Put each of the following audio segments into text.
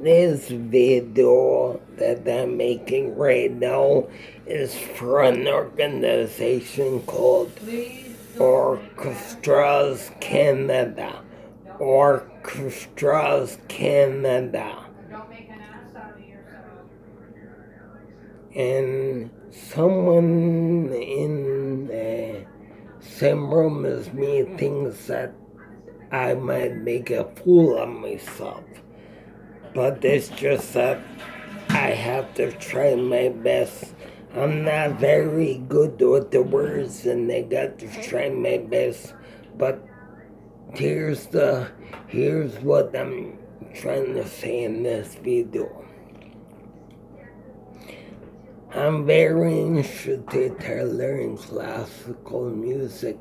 This video that I'm making right now is for an organization called Orchestras Canada. Orchestras Canada. And someone in the same room as me thinks that I might make a fool of myself. But it's just that I have to try my best. I'm not very good with the words, and I got to try my best. But here's what I'm trying to say in this video. I'm very interested to learn classical music.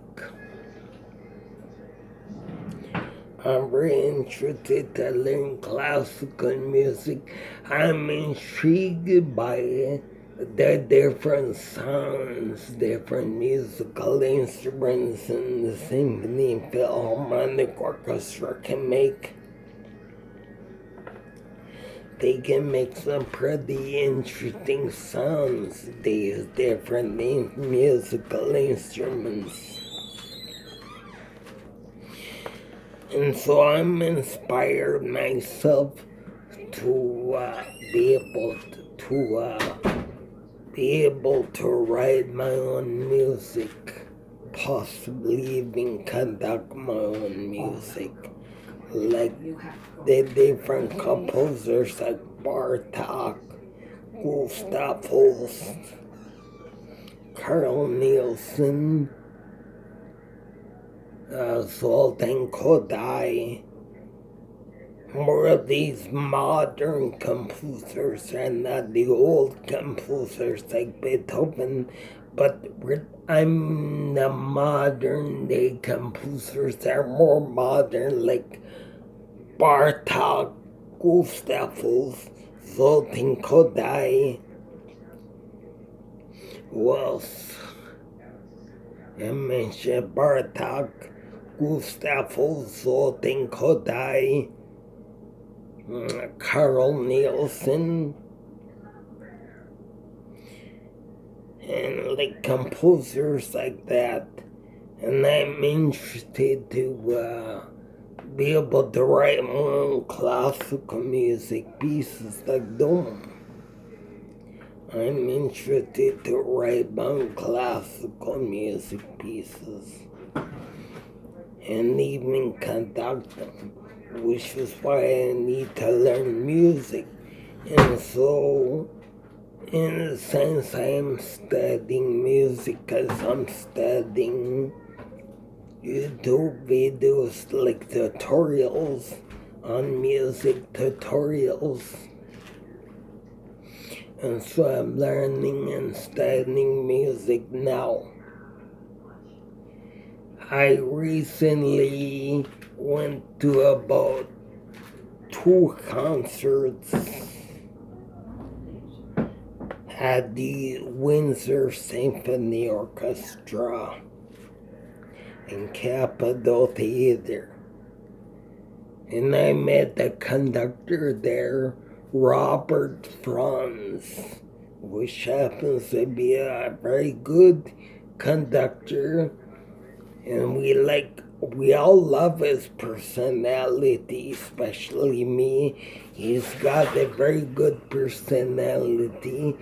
I'm very interested to learn classical music. I'm intrigued by the different sounds, different musical instruments and the symphony philharmonic orchestra can make. They can make some pretty interesting sounds, these different musical instruments. And so I'm inspired myself to be able to write my own music, possibly even conduct my own music, like the different composers like Bartok, Gustav Holst, Carl Nielsen, Zoltan Kodály, more of these modern composers and not the old composers like Beethoven, but I'm the modern day composers that are more modern, like Bartok, Gustav Holst, Zoltan Kodály. Who else? I mentioned Bartok, Gustav Holst, Zoltan Kodály, Carl Nielsen, and like composers like that. And I'm interested to be able to write my own classical music pieces like them. I'm interested to write my own classical music pieces and even conduct them, which is why I need to learn music. And so, in a sense, I'm studying music because I'm studying YouTube videos like tutorials on music tutorials. And so I'm learning and studying music now. I recently went to about 2 concerts at the Windsor Symphony Orchestra in Capitol Theater. And I met the conductor there, Robert Franz, which happens to be a very good conductor, and we all love his personality, especially me. He's got a very good personality,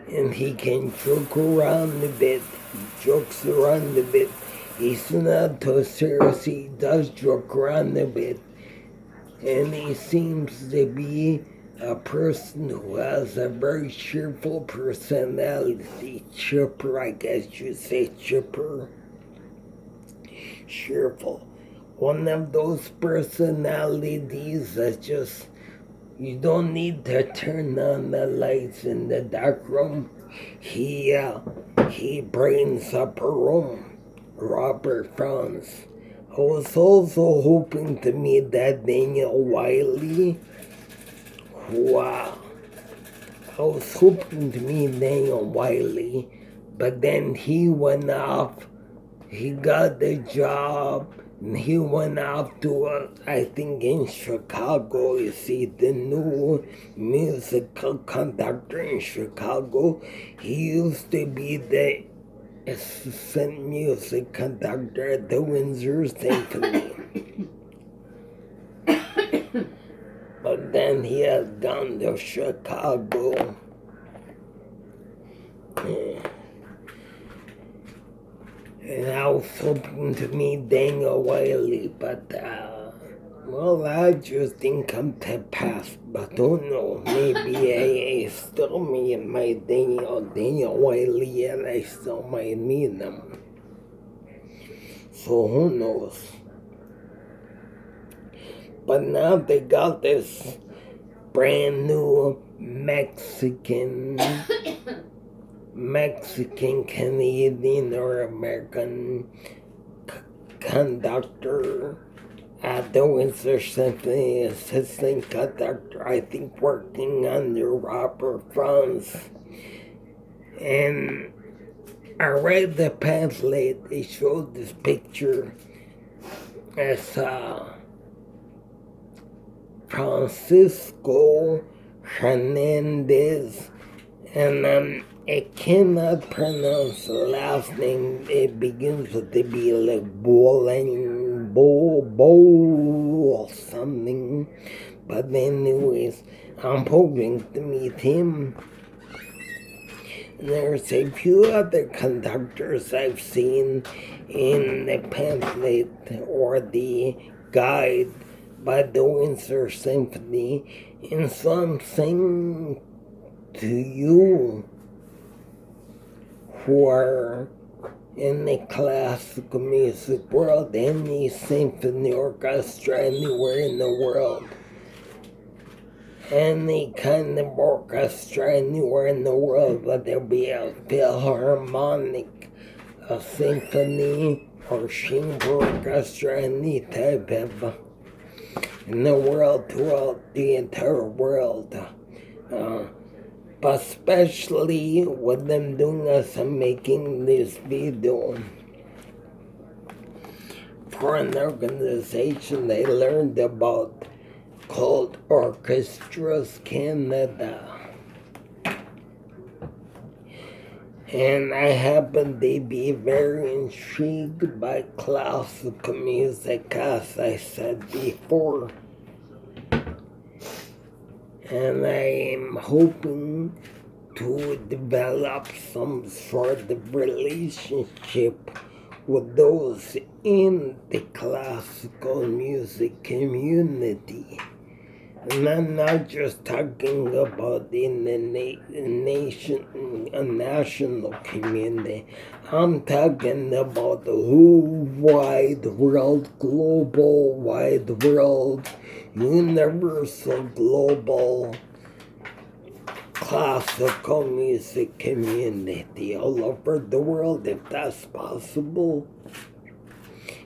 and he can joke around a bit. He jokes around a bit. He's not too serious, he does joke around a bit. And he seems to be a person who has a very cheerful personality. Chipper, I guess you say chipper. Cheerful. One of those personalities that just, you don't need to turn on the lights in the dark room. He brightens up a room. Robert Franz. I was also hoping to meet that Daniel Wiley, I was hoping to meet Daniel Wiley, but then he went off he got the job and he went off to, I think in Chicago, you see the new musical conductor in Chicago. He used to be the assistant music conductor at the Windsor Symphony. But then he has gone to Chicago. And I was hoping to meet Daniel Wiley, but, well, that just didn't come to pass. But don't know, maybe I still meet my Daniel Wiley and I still might meet him. So who knows? But now they got this brand new Mexican, Canadian, or American conductor at the Windsor Symphony, assistant conductor, I think working under Robert Franz. And I read the pamphlet, they showed this picture as Francisco Hernandez, and I cannot pronounce the last name. It begins with the B, like Bo or something. But anyways, I'm hoping to meet him. There's a few other conductors I've seen in the pamphlet or the guide by the Windsor Symphony, and so I'm saying to you who are in the classical music world, any symphony orchestra anywhere in the world, any kind of orchestra anywhere in the world, whether it be a philharmonic, a symphony, or chamber orchestra, any type of in the world, throughout the entire world. But especially with them doing us and making this video for an organization they learned about called Orchestras Canada. And I happen to be very intrigued by classical music, as I said before. And I am hoping to develop some sort of relationship with those in the classical music community. And I'm not just talking about in the national community. I'm talking about the whole wide world, global wide world, universal global classical music community all over the world, if that's possible.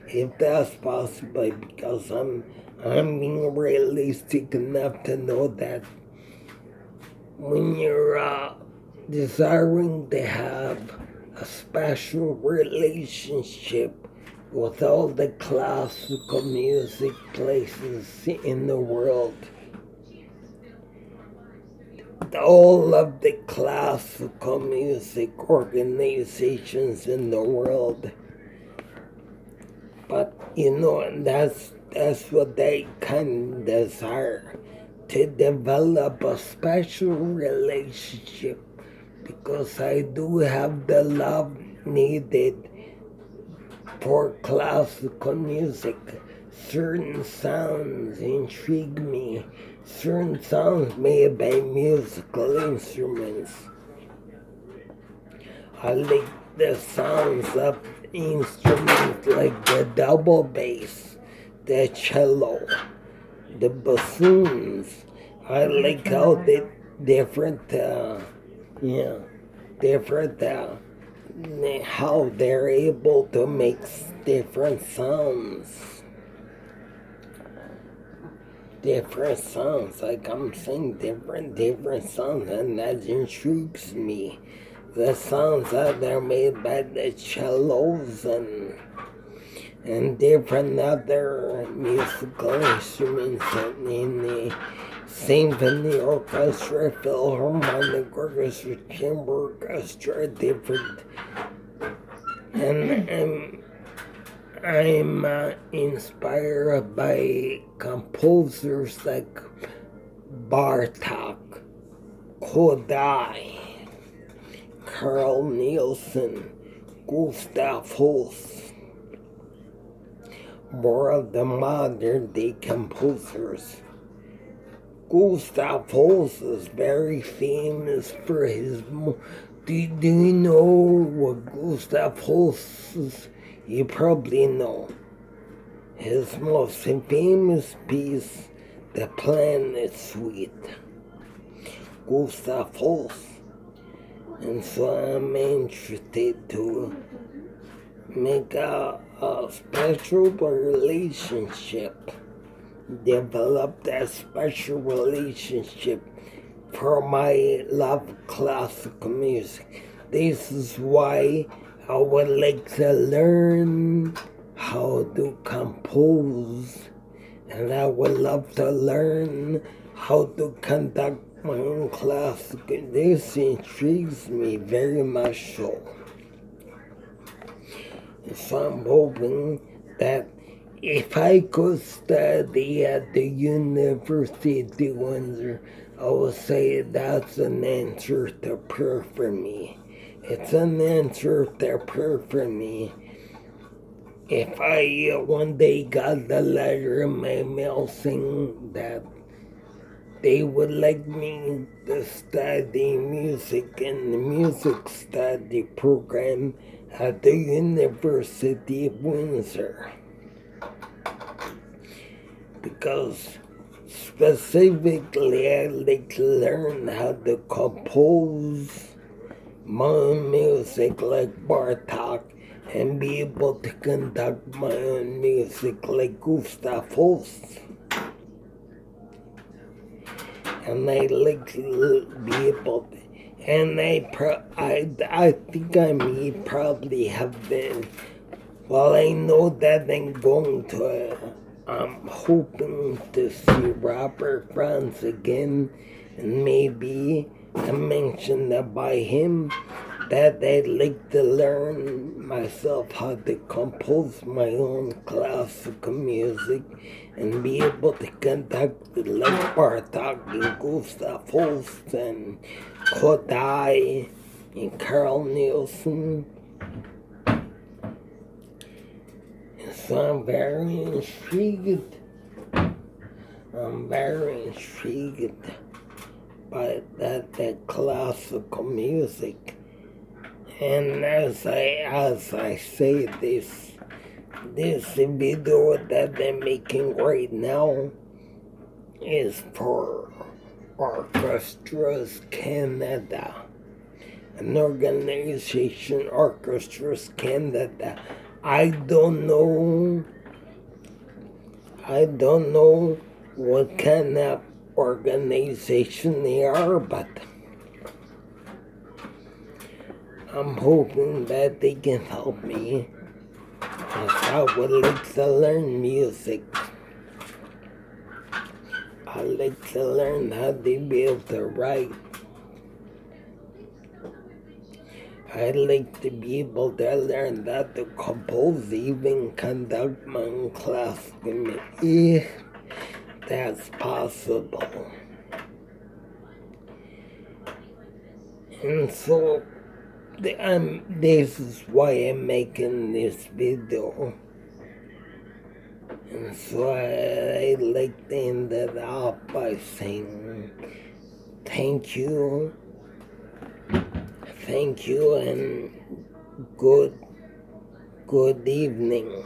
If that's possible, because I'm being realistic enough to know that when you're desiring to have a special relationship with all the classical music places in the world, all of the classical music organizations in the world, but and that's what they kind of desire, to develop a special relationship, because I do have the love needed for classical music. Certain sounds intrigue me, certain sounds made by musical instruments. I like the sounds of instruments like the double bass, the cello, the bassoons. I like how the different, how they're able to make different sounds. Like I'm saying, different sounds, and that intrigues me. the sounds that are made by the cellos and different other musical instruments in the symphony orchestra, philharmonic orchestra, chamber orchestra, different. And I'm inspired by composers like Bartok, Kodai, Carl Nielsen, Gustav Holst, more of the modern day composers. Gustav Holst is very famous for his. Do you know what Gustav Holst is? You probably know. His most famous piece, The Planet Suite. Gustav Holst. And so I'm interested to make a special relationship, develop that special relationship for my love of classical music. This is why I would like to learn how to compose, and I would love to learn how to conduct my own classical. This intrigues me very much so. So I'm hoping that if I could study at the University of Windsor, I would say that's an answer to prayer for me. It's an answer to prayer for me. If I one day got the letter in my mail saying that they would like me to study music in the music study program at the University of Windsor. Because specifically I like to learn how to compose my own music like Bartok and be able to conduct my own music like Gustav Holst. And I like to be able to, and I think I may probably have been, well, I know that I'm hoping to see Robert Franz again, and maybe I mentioned that by him that I'd like to learn myself how to compose my own classical music and be able to conduct it like Bartok and Gustav Holst and Kodai and Carl Nielsen. So I'm very intrigued. By that classical music. And as I say, this video that I'm making right now is for Orchestras Canada, an organization, Orchestras Canada. I don't know what kind of organization they are, but I'm hoping that they can help me, because I would like to learn music. I like to learn how to be able to write. I'd like to be able to learn how to compose, even conduct my own classical music, if that's possible. And so this is why I'm making this video. And so I'd like to end it off by saying thank you, and good evening.